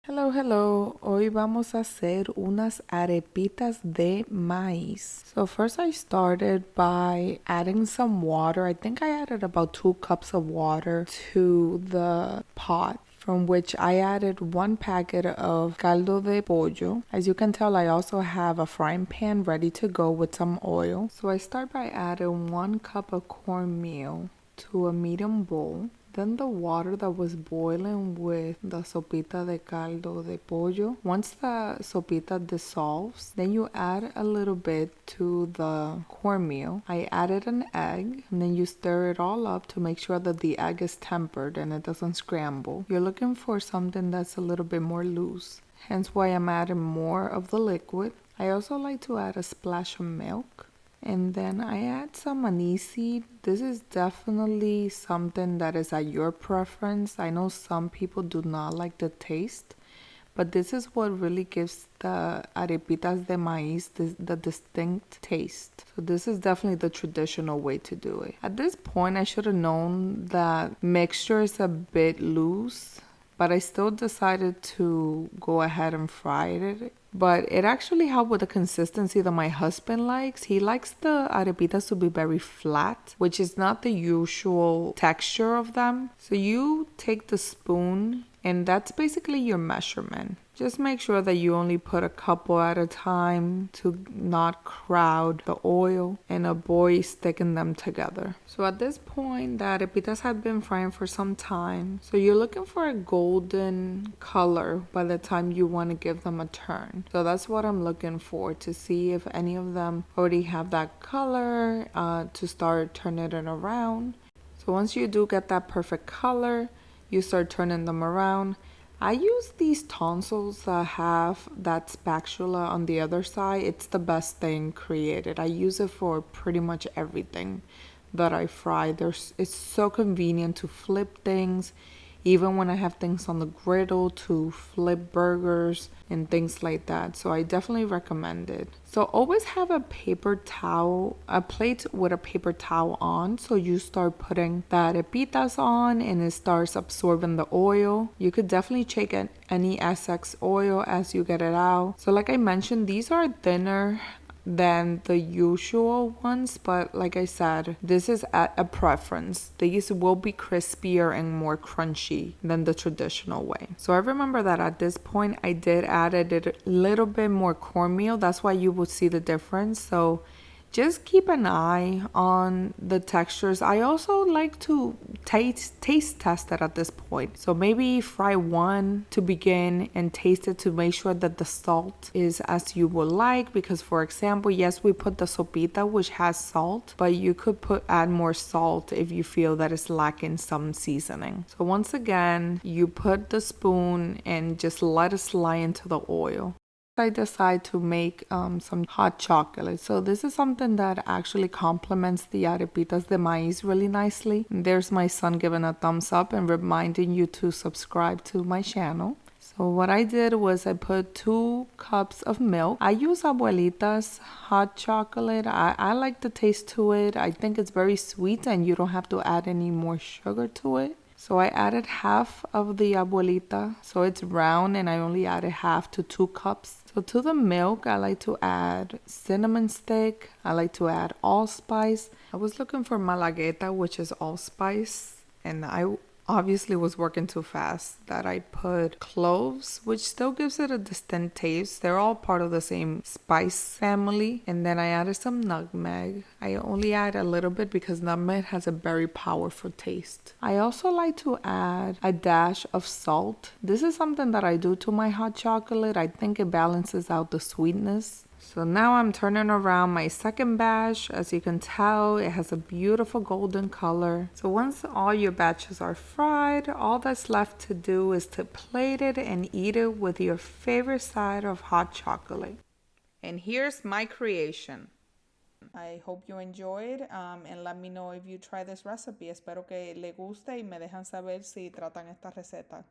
Hello, hello. Hoy vamos a hacer unas arepitas de maíz. So first I started by adding some water. I think I added about 2 cups of water to the pot, from which I added 1 packet of caldo de pollo. As you can tell, I also have a frying pan ready to go with some oil. So I start by adding 1 cup of cornmeal to a medium bowl. Then the water that was boiling with the sopita de caldo de pollo. Once the sopita dissolves, then you add a little bit to the cornmeal. I added an egg, and then you stir it all up to make sure that the egg is tempered and it doesn't scramble. You're looking for something that's a little bit more loose, hence why I'm adding more of the liquid. I also like to add a splash of milk. And then I add some anise seed. This is definitely something that is at your preference. I know some people do not like the taste, but this is what really gives the arepitas de maíz the distinct taste. So this is definitely the traditional way to do it. At this point, I should have known that mixture is a bit loose, but I still decided to go ahead and fry it. But it actually helped with the consistency that my husband likes. He likes the arepitas to be very flat, which is not the usual texture of them. So you take the spoon, and that's basically your measurement. Just make sure that you only put a couple at a time to not crowd the oil and avoid sticking them together. So at this point, the arepitas have been frying for some time. So you're looking for a golden color by the time you want to give them a turn. So that's what I'm looking for, to see if any of them already have that color, to start turning it around. So once you do get that perfect color, you start turning them around. I use these tonsils that have that spatula on the other side. It's the best thing created. I use it for pretty much everything that I fry. It's so convenient to flip things, even when I have things on the griddle, to flip burgers and things like that. So I definitely recommend it. So always have a paper towel, a plate with a paper towel on. So you start putting the arepitas on and it starts absorbing the oil. You could definitely check any excess oil as you get it out. So like I mentioned, these are thinner than the usual ones, but like I said, this is at a preference. These will be crispier and more crunchy than the traditional way. So I remember that at this point I did add a little bit more cornmeal. That's why you will see the difference. So just keep an eye on the textures. I also like to taste test it at this point. So maybe fry one to begin and taste it to make sure that the salt is as you would like. Because for example, yes, we put the sopita, which has salt, but you could add more salt if you feel that it's lacking some seasoning. So once again, you put the spoon and just let it slide into the oil. I decide to make some hot chocolate. So this is something that actually complements the arepitas de maíz really nicely. There's my son giving a thumbs up and reminding you to subscribe to my channel. So what I did was I put 2 cups of milk. I use Abuelita's hot chocolate. I like the taste to it. I think it's very sweet and you don't have to add any more sugar to it. So I added half of the abuelita, so it's round, and I only added half to 2 cups. So to the milk, I like to add cinnamon stick. I like to add allspice. I was looking for malagueta, which is allspice, and I obviously was working too fast that I put cloves, which still gives it a distinct taste. They're all part of the same spice family. And then I added some nutmeg. I only add a little bit because nutmeg has a very powerful taste. I also like to add a dash of salt. This is something that I do to my hot chocolate. I think it balances out the sweetness. So now I'm turning around my second batch. As you can tell, it has a beautiful golden color. So once all your batches are fried, all that's left to do is to plate it and eat it with your favorite side of hot chocolate. And here's my creation. I hope you enjoyed and let me know if you try this recipe. Espero que le guste y me dejan saber si tratan esta receta.